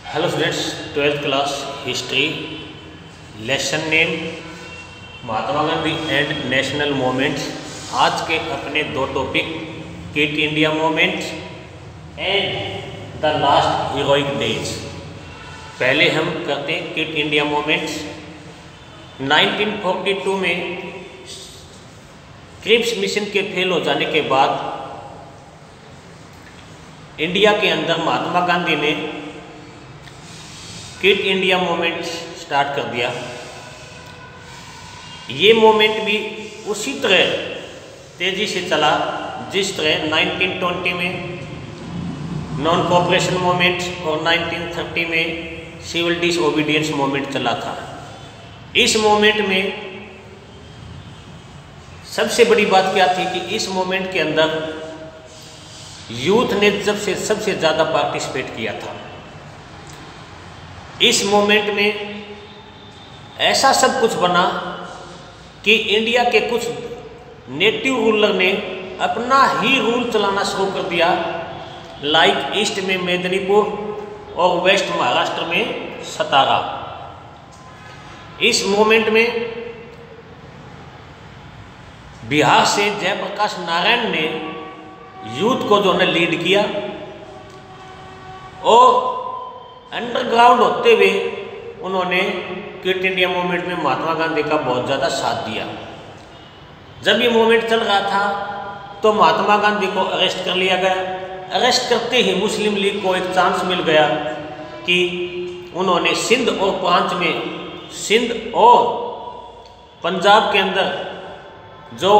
Hello students, 12th class history, lesson name Mahatma Gandhi and national movements. आज के अपने दो topic quit India movement and the last heroic days. पहले हम करते हैं क्विट इंडिया मूवमेंट्स। 1942 में क्रिप्स मिशन के फेल हो जाने के बाद इंडिया के अंदर महात्मा गांधी ने क्विट इंडिया मूवमेंट स्टार्ट कर दिया। ये मूवमेंट भी उसी तरह तेज़ी से चला जिस तरह 1920 में नॉन कोऑपरेशन मूवमेंट और 1930 में सिविल डिसओबीडियंस मूवमेंट चला था। इस मूवमेंट में सबसे बड़ी बात क्या थी कि इस मूवमेंट के अंदर यूथ ने सबसे ज़्यादा पार्टिसिपेट किया था। इस मूवमेंट में ऐसा सब कुछ बना कि इंडिया के कुछ नेटिव रूलर ने अपना ही रूल चलाना शुरू कर दिया, लाइक ईस्ट में मेदिनीपुर और वेस्ट महाराष्ट्र में सतारा। इस मूवमेंट में बिहार से जयप्रकाश नारायण ने यूथ को जो है लीड किया और अंडरग्राउंड होते हुए उन्होंने क्विट इंडिया मूवमेंट में महात्मा गांधी का बहुत ज़्यादा साथ दिया। जब ये मूवमेंट चल रहा था तो महात्मा गांधी को अरेस्ट कर लिया गया। अरेस्ट करते ही मुस्लिम लीग को एक चांस मिल गया कि उन्होंने सिंध और प्रांत में, सिंध और पंजाब के अंदर जो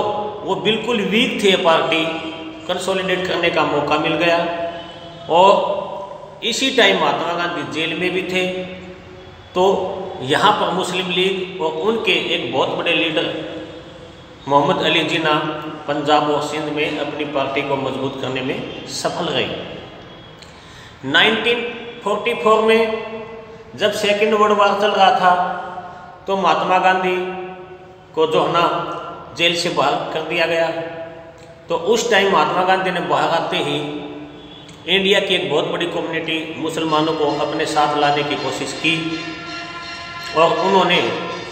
वो बिल्कुल वीक थे पार्टी, कंसोलिडेट करने का मौका मिल गया। और इसी टाइम महात्मा गांधी जेल में भी थे। तो यहाँ पर मुस्लिम लीग और उनके एक बहुत बड़े लीडर मोहम्मद अली जिन्ना पंजाब और सिंध में अपनी पार्टी को मजबूत करने में सफल रही। 1944 में जब सेकेंड वर्ल्ड वॉर चल रहा था तो महात्मा गांधी को जो है ना जेल से बाहर कर दिया गया। तो उस टाइम महात्मा गांधी ने बाहर आते ही इंडिया की एक बहुत बड़ी कम्युनिटी मुसलमानों को अपने साथ लाने की कोशिश की और उन्होंने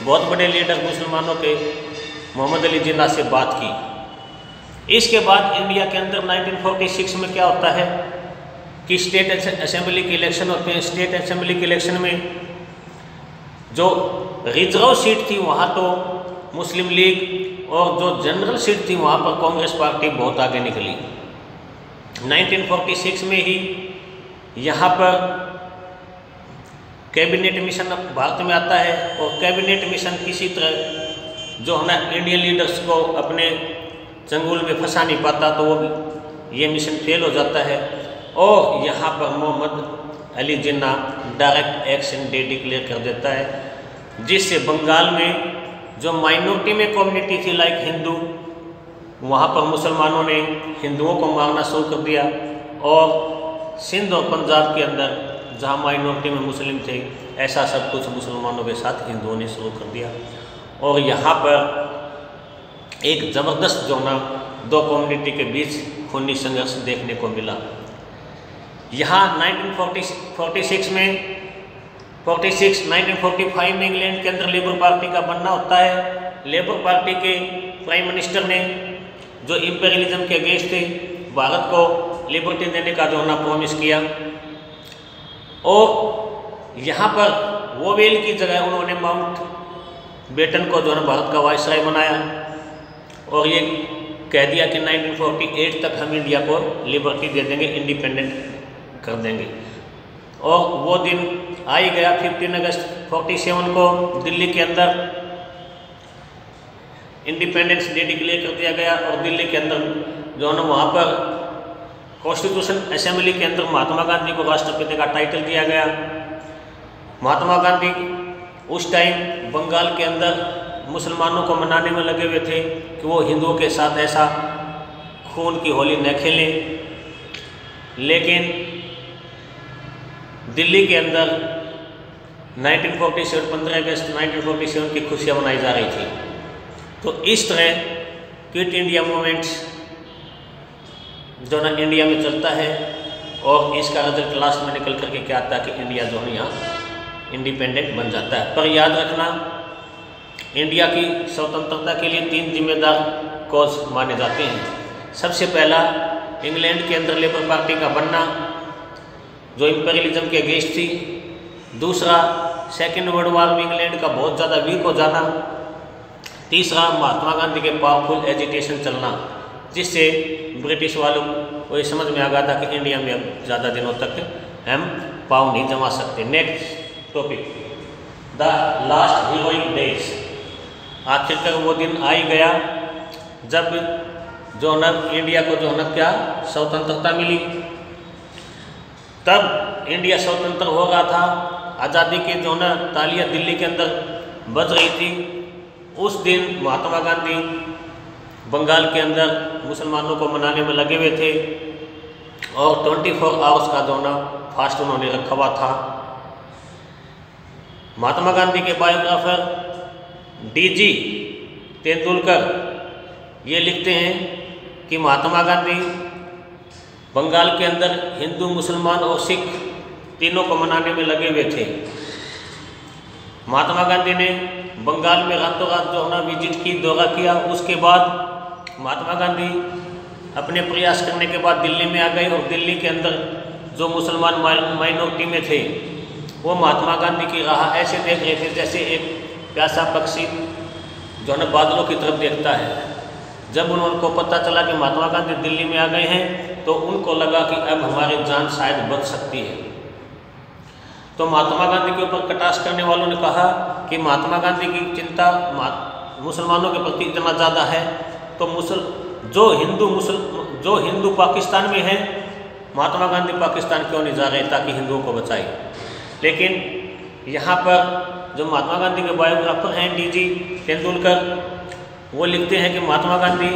बहुत बड़े लीडर मुसलमानों के मोहम्मद अली जिन्ना से बात की। इसके बाद इंडिया के अंदर 1946 में क्या होता है कि स्टेट असेंबली के इलेक्शन होते हैं। स्टेट असेंबली के इलेक्शन में जो रिजर्व सीट थी वहाँ तो मुस्लिम लीग और जो जनरल सीट थी वहाँ पर कांग्रेस पार्टी बहुत आगे निकली। 1946 में ही यहाँ पर कैबिनेट मिशन भारत में आता है और कैबिनेट मिशन किसी तरह जो है ना इंडियन लीडर्स को अपने चंगुल में फंसा नहीं पाता, तो वो ये मिशन फेल हो जाता है और यहाँ पर Mohammad Ali Jinnah direct action day declare कर देता है, जिससे बंगाल में जो माइनॉरिटी में कम्युनिटी थी लाइक हिंदू, वहाँ पर मुसलमानों ने हिंदुओं को मारना शुरू कर दिया और सिंध और पंजाब के अंदर जहाँ माइनॉरिटी में मुस्लिम थे ऐसा सब कुछ मुसलमानों के साथ हिंदुओं ने शुरू कर दिया। और यहाँ पर एक ज़बरदस्त जो ना दो कम्युनिटी के बीच खूनी संघर्ष देखने को मिला। यहाँ 1945 में इंग्लैंड के अंदर लेबर पार्टी का बनना होता है। लेबर पार्टी के प्राइम मिनिस्टर ने जो इंपीरियलिज्म के अगेंस्ट थे भारत को लिबर्टी देने का जो ना प्रॉमिस किया और यहाँ पर वोवेल की जगह उन्होंने माउंट बेटन को जो है भारत का वायसराय बनाया और ये कह दिया कि 1948 तक हम इंडिया को लिबर्टी दे देंगे, इंडिपेंडेंट कर देंगे। और वो दिन आ ही गया। 15 अगस्त 47 को दिल्ली के अंदर इंडिपेंडेंस डे डिक्लेयर कर दिया गया और दिल्ली के अंदर जो है ना वहाँ पर कॉन्स्टिट्यूशन असेंबली के अंदर महात्मा गांधी को राष्ट्रपति का टाइटल दिया गया। महात्मा गांधी उस टाइम बंगाल के अंदर मुसलमानों को मनाने में लगे हुए थे कि वो हिंदुओं के साथ ऐसा खून की होली न खेलें, लेकिन दिल्ली के अंदर 15 अगस्त 1947 की खुशियाँ मनाई जा रही थी। तो इस तरह क्विट इंडिया मूवमेंट्स जो ना इंडिया में चलता है और इसका रिजल्ट लास्ट में निकल करके क्या आता है कि इंडिया जो है यहाँ इंडिपेंडेंट बन जाता है। पर याद रखना, इंडिया की स्वतंत्रता के लिए 3 जिम्मेदार कॉज माने जाते हैं। सबसे पहला, इंग्लैंड के अंदर लेबर पार्टी का बनना जो इम्पेरियलिज्म के अगेंस्ट थी। दूसरा, सेकेंड वर्ल्ड वॉर में इंग्लैंड का बहुत ज़्यादा वीक हो जाना। तीसरा, महात्मा गांधी के पावरफुल एजिटेशन चलना, जिससे ब्रिटिश वालों को ये समझ में आ गया था कि इंडिया में अब ज़्यादा दिनों तक हम पाँव नहीं जमा सकते। Next topic, the last heroic days. आखिरकार वो दिन आ ही गया जब जो है इंडिया को जो है क्या स्वतंत्रता मिली। तब इंडिया स्वतंत्र हो रहा था, आज़ादी के जो है तालियां दिल्ली के अंदर बज रही थी। उस दिन महात्मा गांधी बंगाल के अंदर मुसलमानों को मनाने में लगे हुए थे और 24 आवर्स का जो ना फास्ट उन्होंने रखा हुआ था। महात्मा गांधी के बायोग्राफर डीजी तेंदुलकर ये लिखते हैं कि महात्मा गांधी बंगाल के अंदर हिंदू, मुसलमान और सिख तीनों को मनाने में लगे हुए थे। महात्मा गांधी ने बंगाल में रातों रात जो है ना विजिट की, दौरा किया। उसके बाद महात्मा गांधी अपने प्रयास करने के बाद दिल्ली में आ गए और दिल्ली के अंदर जो मुसलमान माइनॉरिटी में थे वो महात्मा गांधी की राह ऐसे देख रहे थे जैसे एक प्यासा पक्षी जो है बादलों की तरफ देखता है। जब उनको पता चला कि महात्मा गांधी दिल्ली में आ गए हैं तो उनको लगा कि अब हमारी जान शायद बच सकती है। तो महात्मा गांधी के ऊपर कटाक्ष करने वालों ने कहा कि महात्मा गांधी की चिंता मुसलमानों के प्रति इतना ज़्यादा है तो जो हिंदू पाकिस्तान में हैं, महात्मा गांधी पाकिस्तान क्यों नहीं जा रहे ताकि हिंदुओं को बचाए। लेकिन यहाँ पर जो महात्मा गांधी के बायोग्राफर हैं डीजी तेंदुलकर, वो लिखते हैं कि महात्मा गांधी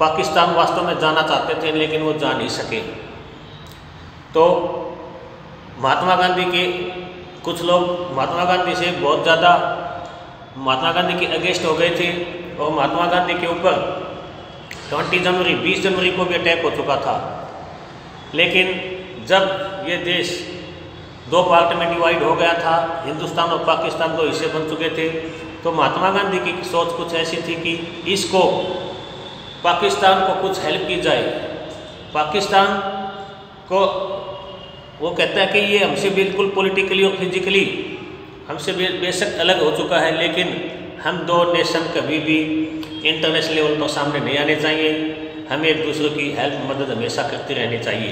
पाकिस्तान वास्तव में जाना चाहते थे लेकिन वो जा नहीं सके। तो महात्मा गांधी के कुछ लोग महात्मा गांधी से बहुत ज़्यादा महात्मा गांधी के अगेंस्ट हो गए थे और महात्मा गांधी के ऊपर 20 जनवरी को भी अटैक हो चुका था। लेकिन जब ये देश 2 पार्ट में डिवाइड हो गया था, हिंदुस्तान और पाकिस्तान 2 हिस्से बन चुके थे, तो महात्मा गांधी की सोच कुछ ऐसी थी कि इसको पाकिस्तान को कुछ हेल्प की जाए। पाकिस्तान को वो कहता है कि ये हमसे बिल्कुल पॉलिटिकली और फिजिकली हमसे बेशक अलग हो चुका है, लेकिन हम 2 नेशन कभी भी इंटरनेशनल लेवल पर सामने नहीं आने चाहिए। हमें एक दूसरे की हेल्प मदद हमेशा करते रहनी चाहिए।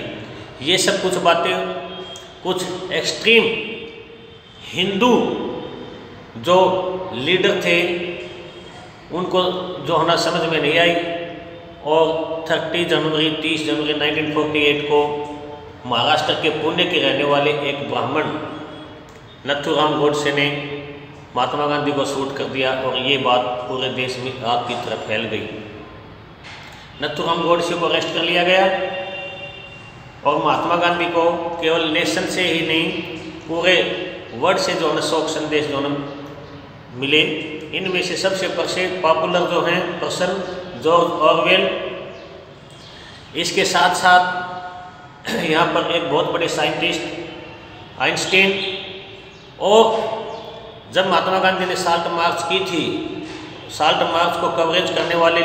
ये सब कुछ बातें कुछ एक्सट्रीम हिंदू जो लीडर थे उनको जो होना समझ में नहीं आई और 30 जनवरी 1948 को महाराष्ट्र के पुणे के रहने वाले एक ब्राह्मण नथुराम गोडसे ने महात्मा गांधी को शूट कर दिया और ये बात पूरे देश में आग की तरफ फैल गई। नथुराम गोडसे को अरेस्ट कर लिया गया और महात्मा गांधी को केवल नेशन से ही नहीं पूरे वर्ल्ड से जो है शोक संदेश जो है मिले। इनमें से सबसे पॉपुलर जो हैं पर्सन जॉर्ज ऑरवेल। इसके साथ साथ यहाँ पर एक बहुत बड़े साइंटिस्ट आइंस्टीन। और जब महात्मा गांधी ने साल्ट मार्च की थी, साल्ट मार्च को कवरेज करने वाले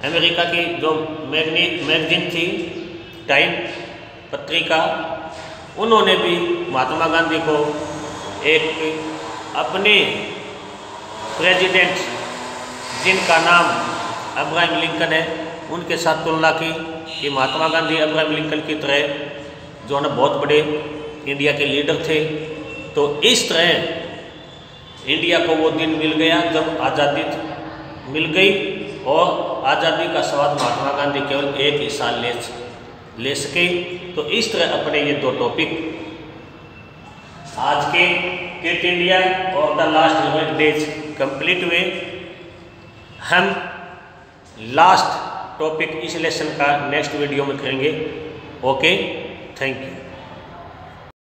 अमेरिका की जो मैगजीन थी टाइम पत्रिका, उन्होंने भी महात्मा गांधी को एक अपने प्रेसिडेंट जिनका नाम अब्राहम लिंकन है उनके साथ तुलना की कि महात्मा गांधी अब्राहम लिंकन की तरह जो है बहुत बड़े इंडिया के लीडर थे। तो इस तरह इंडिया को वो दिन मिल गया जब आज़ादी मिल गई और आज़ादी का स्वाद महात्मा गांधी केवल 1 ही साल ले सके। तो इस तरह अपने ये 2 टॉपिक आज के क्विट इंडिया और the last heroic days complete हुए। हम लास्ट टॉपिक इस लेसन का नेक्स्ट वीडियो में करेंगे। Okay, thank you.